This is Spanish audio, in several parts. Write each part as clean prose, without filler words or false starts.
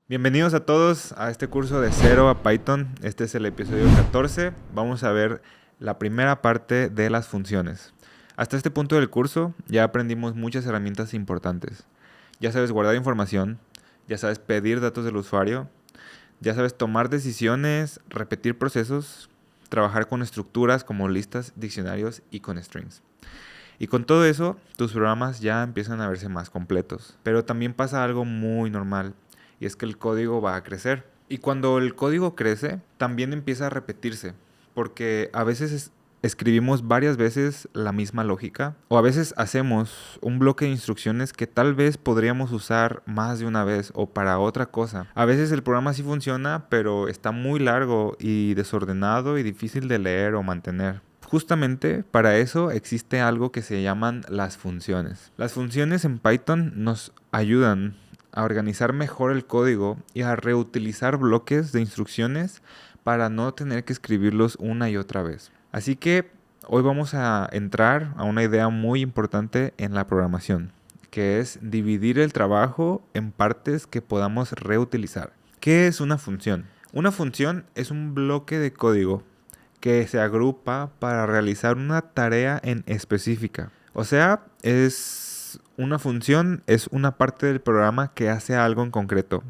Bienvenidos a todos a este curso de Cero a Python. Este es el episodio 14. Vamos a ver la primera parte de las funciones. Hasta este punto del curso ya aprendimos muchas herramientas importantes. Ya sabes guardar información, ya sabes pedir datos del usuario, ya sabes tomar decisiones, repetir procesos, trabajar con estructuras como listas, diccionarios y con strings. Y con todo eso, tus programas ya empiezan a verse más completos. Pero también pasa algo muy normal, y es que el código va a crecer. Y cuando el código crece, también empieza a repetirse, porque a veces escribimos varias veces la misma lógica, o a veces hacemos un bloque de instrucciones que tal vez podríamos usar más de una vez o para otra cosa. A veces el programa sí funciona, pero está muy largo y desordenado y difícil de leer o mantener. Justamente para eso existe algo que se llaman las funciones. Las funciones en Python nos ayudan a organizar mejor el código y a reutilizar bloques de instrucciones para no tener que escribirlos una y otra vez. Así que hoy vamos a entrar a una idea muy importante en la programación, que es dividir el trabajo en partes que podamos reutilizar. ¿Qué es una función? Una función es un bloque de código que se agrupa para realizar una tarea en específica. O sea, una función es una parte del programa que hace algo en concreto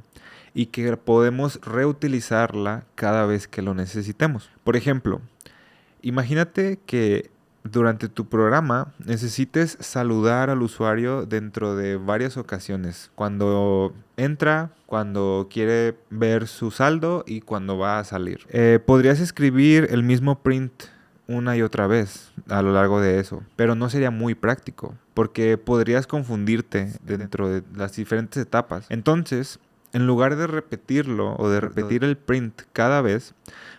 y que podemos reutilizarla cada vez que lo necesitemos. Por ejemplo, imagínate que durante tu programa necesites saludar al usuario dentro de varias ocasiones. Cuando entra, cuando quiere ver su saldo y cuando va a salir. Podrías escribir el mismo print una y otra vez a lo largo de eso, pero no sería muy práctico porque podrías confundirte dentro de las diferentes etapas. Entonces, en lugar de repetirlo o de repetir el print cada vez,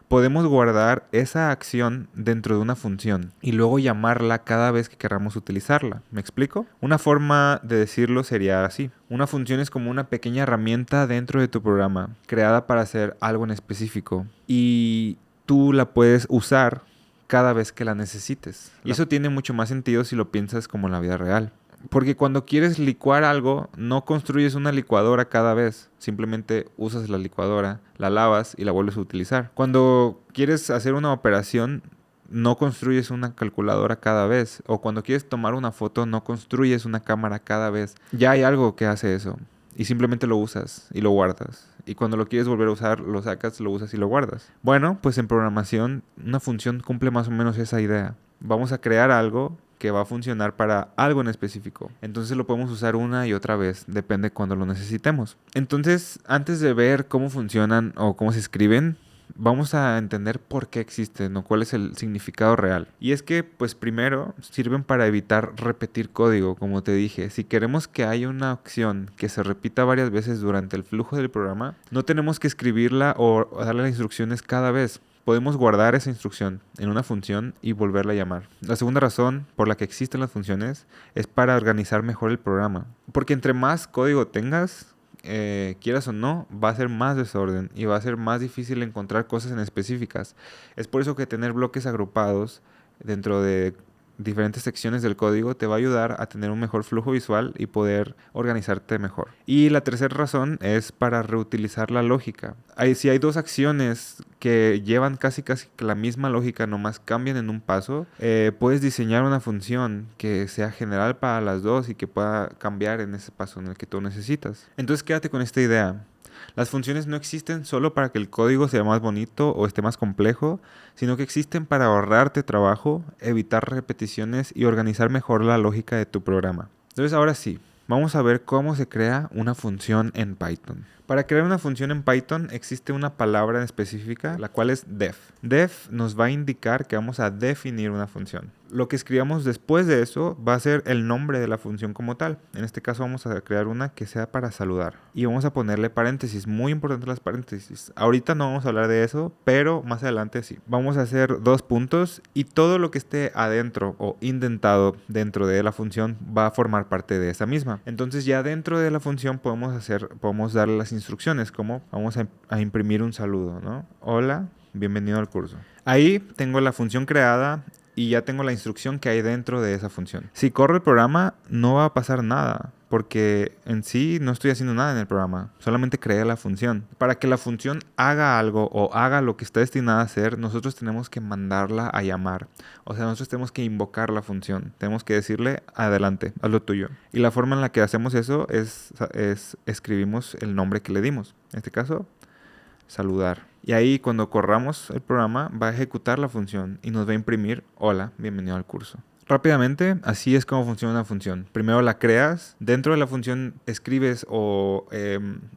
podemos guardar esa acción dentro de una función y luego llamarla cada vez que queramos utilizarla. ¿Me explico? Una forma de decirlo sería así. Una función es como una pequeña herramienta dentro de tu programa, creada para hacer algo en específico. Y tú la puedes usar cada vez que la necesites. Y eso tiene mucho más sentido si lo piensas como en la vida real. Porque cuando quieres licuar algo, no construyes una licuadora cada vez. Simplemente usas la licuadora, la lavas y la vuelves a utilizar. Cuando quieres hacer una operación, no construyes una calculadora cada vez. O cuando quieres tomar una foto, no construyes una cámara cada vez. Ya hay algo que hace eso. Y simplemente lo usas y lo guardas. Y cuando lo quieres volver a usar, lo sacas, lo usas y lo guardas. Bueno, pues en programación, una función cumple más o menos esa idea. Vamos a crear algo que va a funcionar para algo en específico. Entonces lo podemos usar una y otra vez, depende cuando lo necesitemos. Entonces, antes de ver cómo funcionan o cómo se escriben, vamos a entender por qué existen o cuál es el significado real. Y es que, pues primero, sirven para evitar repetir código, como te dije. Si queremos que haya una acción que se repita varias veces durante el flujo del programa, no tenemos que escribirla o darle las instrucciones cada vez. Podemos guardar esa instrucción en una función y volverla a llamar. La segunda razón por la que existen las funciones es para organizar mejor el programa. Porque entre más código tengas, quieras o no, va a ser más desorden y va a ser más difícil encontrar cosas en específicas. Es por eso que tener bloques agrupados dentro de diferentes secciones del código te va a ayudar a tener un mejor flujo visual y poder organizarte mejor. Y la tercera razón es para reutilizar la lógica. Si hay dos acciones que llevan casi la misma lógica, nomás cambian en un paso, puedes diseñar una función que sea general para las dos y que pueda cambiar en ese paso en el que tú necesitas. Entonces quédate con esta idea. Las funciones no existen solo para que el código sea más bonito o esté más complejo, sino que existen para ahorrarte trabajo, evitar repeticiones y organizar mejor la lógica de tu programa. Entonces ahora sí, vamos a ver cómo se crea una función en Python. Para crear una función en Python existe una palabra específica, la cual es def. Def nos va a indicar que vamos a definir una función. Lo que escribamos después de eso va a ser el nombre de la función como tal. En este caso vamos a crear una que sea para saludar. Y vamos a ponerle paréntesis. Muy importante las paréntesis. Ahorita no vamos a hablar de eso, pero más adelante sí. Vamos a hacer dos puntos y todo lo que esté adentro o indentado dentro de la función va a formar parte de esa misma. Entonces ya dentro de la función podemos darle las instrucciones como vamos a imprimir un saludo, ¿no? Hola, bienvenido al curso. Ahí tengo la función creada y ya tengo la instrucción que hay dentro de esa función. Si corro el programa no va a pasar nada porque en sí no estoy haciendo nada en el programa, solamente creé la función. Para que la función haga algo o haga lo que está destinada a hacer, nosotros tenemos que mandarla a llamar. O sea, nosotros tenemos que invocar la función, tenemos que decirle, adelante, haz lo tuyo. Y la forma en la que hacemos eso es escribimos el nombre que le dimos. En este caso, saludar. Y ahí cuando corramos el programa va a ejecutar la función y nos va a imprimir, hola, bienvenido al curso. Rápidamente, así es como funciona una función. Primero la creas, dentro de la función escribes o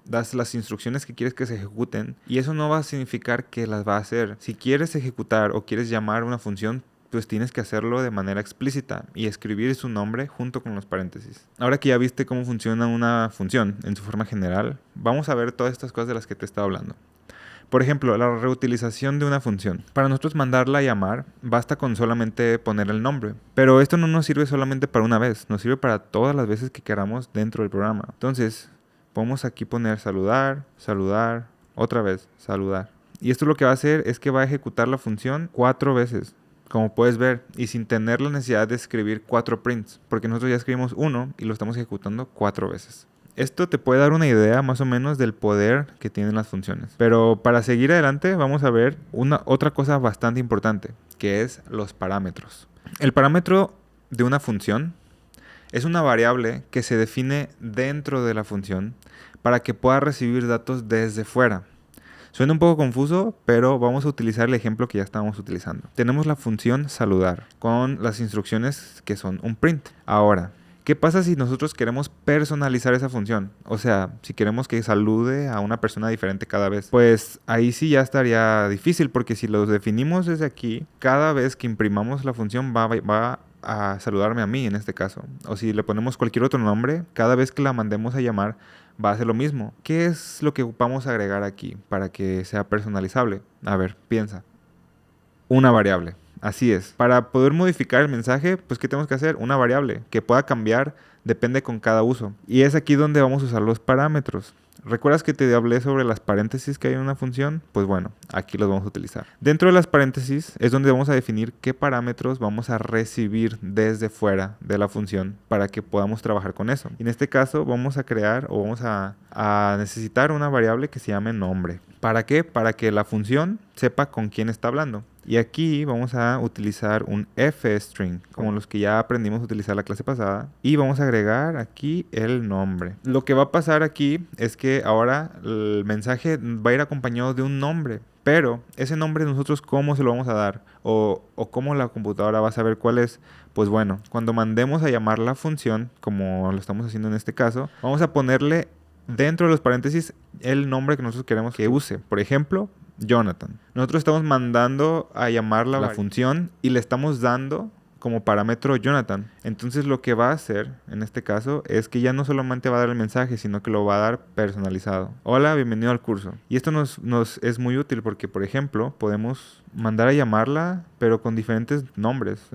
das las instrucciones que quieres que se ejecuten y eso no va a significar que las va a hacer. Si quieres ejecutar o quieres llamar una función, pues tienes que hacerlo de manera explícita y escribir su nombre junto con los paréntesis. Ahora que ya viste cómo funciona una función en su forma general, vamos a ver todas estas cosas de las que te estaba hablando. Por ejemplo, la reutilización de una función. Para nosotros mandarla a llamar, basta con solamente poner el nombre. Pero esto no nos sirve solamente para una vez, nos sirve para todas las veces que queramos dentro del programa. Entonces, podemos aquí poner saludar, saludar, otra vez, saludar. Y esto lo que va a hacer es que va a ejecutar la función 4 veces, como puedes ver, y sin tener la necesidad de escribir 4 prints, porque nosotros ya escribimos uno y lo estamos ejecutando 4 veces. Esto te puede dar una idea más o menos del poder que tienen las funciones. Pero para seguir adelante vamos a ver otra cosa bastante importante, que es los parámetros. El parámetro de una función es una variable que se define dentro de la función para que pueda recibir datos desde fuera. Suena un poco confuso, pero vamos a utilizar el ejemplo que ya estábamos utilizando. Tenemos la función saludar con las instrucciones que son un print. Ahora, ¿qué pasa si nosotros queremos personalizar esa función? O sea, si queremos que salude a una persona diferente cada vez. Pues ahí sí ya estaría difícil porque si lo definimos desde aquí, cada vez que imprimamos la función va a saludarme a mí en este caso. O si le ponemos cualquier otro nombre, cada vez que la mandemos a llamar va a hacer lo mismo. ¿Qué es lo que ocupamos agregar aquí para que sea personalizable? A ver, piensa. Una variable. Así es. Para poder modificar el mensaje, pues ¿qué tenemos que hacer? Una variable que pueda cambiar, depende con cada uso. Y es aquí donde vamos a usar los parámetros. ¿Recuerdas que te hablé sobre las paréntesis que hay en una función? Pues bueno, aquí los vamos a utilizar. Dentro de las paréntesis es donde vamos a definir qué parámetros vamos a recibir desde fuera de la función para que podamos trabajar con eso. Y en este caso vamos a crear o vamos a necesitar una variable que se llame nombre. ¿Para qué? Para que la función sepa con quién está hablando. Y aquí vamos a utilizar un fstring, como los que ya aprendimos a utilizar la clase pasada. Y vamos a agregar aquí el nombre. Lo que va a pasar aquí es que ahora el mensaje va a ir acompañado de un nombre. Pero ese nombre nosotros ¿cómo se lo vamos a dar? O cómo la computadora va a saber cuál es. Pues bueno, cuando mandemos a llamar la función, como lo estamos haciendo en este caso, vamos a ponerle dentro de los paréntesis el nombre que nosotros queremos que use. Por ejemplo, Jonathan. Nosotros estamos mandando a llamar la función y le estamos dando como parámetro Jonathan. Entonces lo que va a hacer en este caso es que ya no solamente va a dar el mensaje, sino que lo va a dar personalizado. Hola, bienvenido al curso. Y esto nos es muy útil porque, por ejemplo, podemos mandar a llamarla, pero con diferentes nombres.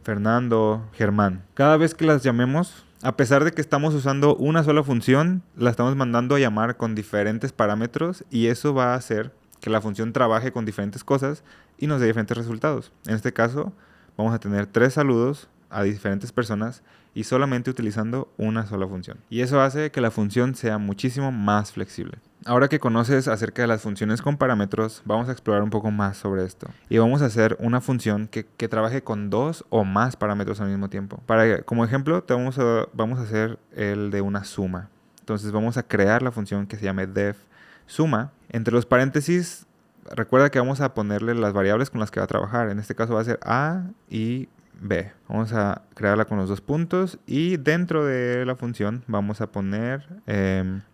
Fernando, Germán. Cada vez que las llamemos, a pesar de que estamos usando una sola función, la estamos mandando a llamar con diferentes parámetros y eso va a hacer que la función trabaje con diferentes cosas y nos dé diferentes resultados. En este caso, vamos a tener 3 saludos a diferentes personas y solamente utilizando una sola función. Y eso hace que la función sea muchísimo más flexible. Ahora que conoces acerca de las funciones con parámetros, vamos a explorar un poco más sobre esto. Y vamos a hacer una función que trabaje con 2 o más parámetros al mismo tiempo. Como ejemplo, vamos a hacer el de una suma. Entonces vamos a crear la función que se llame def suma. Entre los paréntesis, recuerda que vamos a ponerle las variables con las que va a trabajar. En este caso va a ser A y B. Vamos a crearla con los 2 puntos y dentro de la función vamos a poner,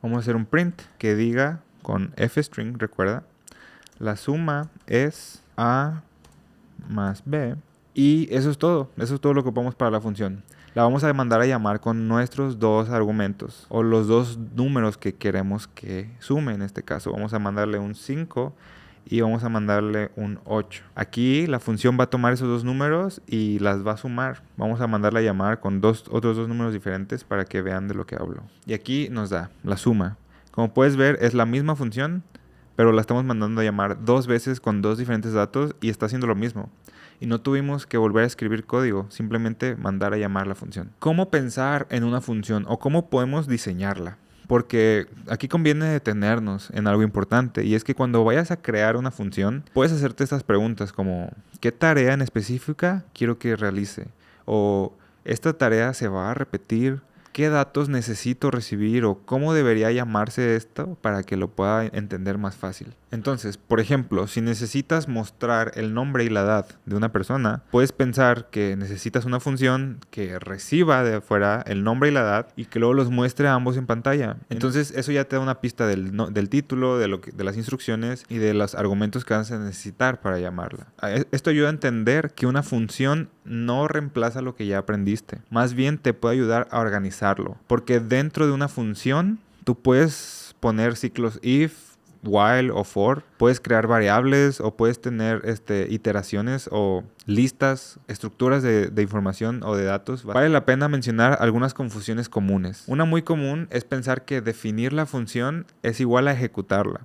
vamos a hacer un print que diga con fstring, recuerda, la suma es A más B y eso es todo lo que ocupamos para la función. La vamos a mandar a llamar con nuestros 2 argumentos o los 2 números que queremos que sume. En este caso vamos a mandarle un 5 y vamos a mandarle un 8. Aquí la función va a tomar esos 2 números y las va a sumar. Vamos a mandarla a llamar con otros 2 números diferentes para que vean de lo que hablo. Y aquí nos da la suma. Como puedes ver es la misma función, pero la estamos mandando a llamar 2 veces con 2 diferentes datos y está haciendo lo mismo. y no tuvimos que volver a escribir código, simplemente mandar a llamar la función. ¿Cómo pensar en una función o cómo podemos diseñarla? Porque aquí conviene detenernos en algo importante, y es que cuando vayas a crear una función, puedes hacerte estas preguntas como ¿qué tarea en específica quiero que realice? O ¿esta tarea se va a repetir? ¿Qué datos necesito recibir o cómo debería llamarse esto para que lo pueda entender más fácil? Entonces, por ejemplo, si necesitas mostrar el nombre y la edad de una persona, puedes pensar que necesitas una función que reciba de afuera el nombre y la edad y que luego los muestre a ambos en pantalla. Entonces, eso ya te da una pista del título, de las instrucciones y de los argumentos que vas a necesitar para llamarla. Esto ayuda a entender que una función no reemplaza lo que ya aprendiste. Más bien te puede ayudar a organizarlo. Porque dentro de una función, tú puedes poner ciclos if, while o for. Puedes crear variables o puedes tener iteraciones o listas, estructuras de información o de datos. Vale la pena mencionar algunas confusiones comunes. Una muy común es pensar que definir la función es igual a ejecutarla.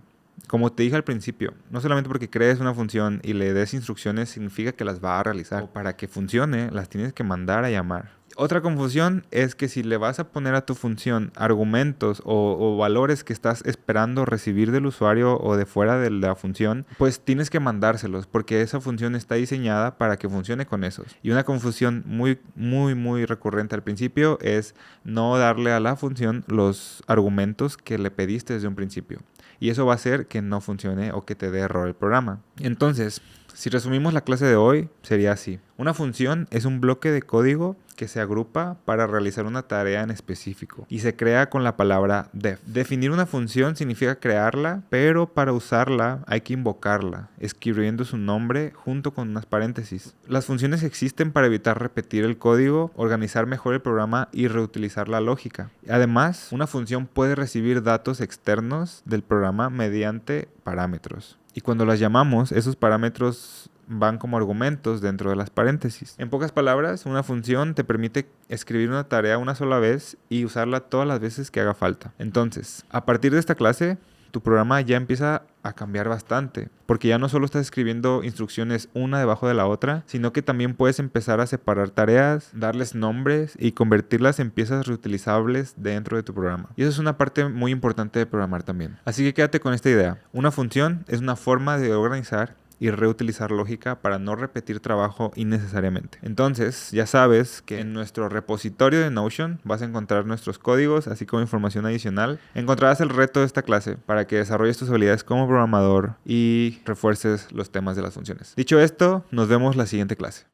Como te dije al principio, no solamente porque crees una función y le des instrucciones significa que las va a realizar. O para que funcione, las tienes que mandar a llamar. Otra confusión es que si le vas a poner a tu función argumentos o valores que estás esperando recibir del usuario o de fuera de la función, pues tienes que mandárselos porque esa función está diseñada para que funcione con esos. Y una confusión muy recurrente al principio es no darle a la función los argumentos que le pediste desde un principio. Y eso va a hacer que no funcione o que te dé error el programa. Entonces, si resumimos la clase de hoy, sería así. Una función es un bloque de código que se agrupa para realizar una tarea en específico y se crea con la palabra def. Definir una función significa crearla, pero para usarla hay que invocarla, escribiendo su nombre junto con unas paréntesis. Las funciones existen para evitar repetir el código, organizar mejor el programa y reutilizar la lógica. Además, una función puede recibir datos externos del programa mediante parámetros. Y cuando las llamamos, esos parámetros van como argumentos dentro de las paréntesis. En pocas palabras, una función te permite escribir una tarea una sola vez y usarla todas las veces que haga falta. Entonces, a partir de esta clase, tu programa ya empieza a cambiar bastante, porque ya no solo estás escribiendo instrucciones una debajo de la otra, sino que también puedes empezar a separar tareas, darles nombres y convertirlas en piezas reutilizables dentro de tu programa. Y eso es una parte muy importante de programar también. Así que quédate con esta idea. Una función es una forma de organizar y reutilizar lógica para no repetir trabajo innecesariamente. Entonces, ya sabes que en nuestro repositorio de Notion vas a encontrar nuestros códigos, así como información adicional. Encontrarás el reto de esta clase para que desarrolles tus habilidades como programador y refuerces los temas de las funciones. Dicho esto, nos vemos la siguiente clase.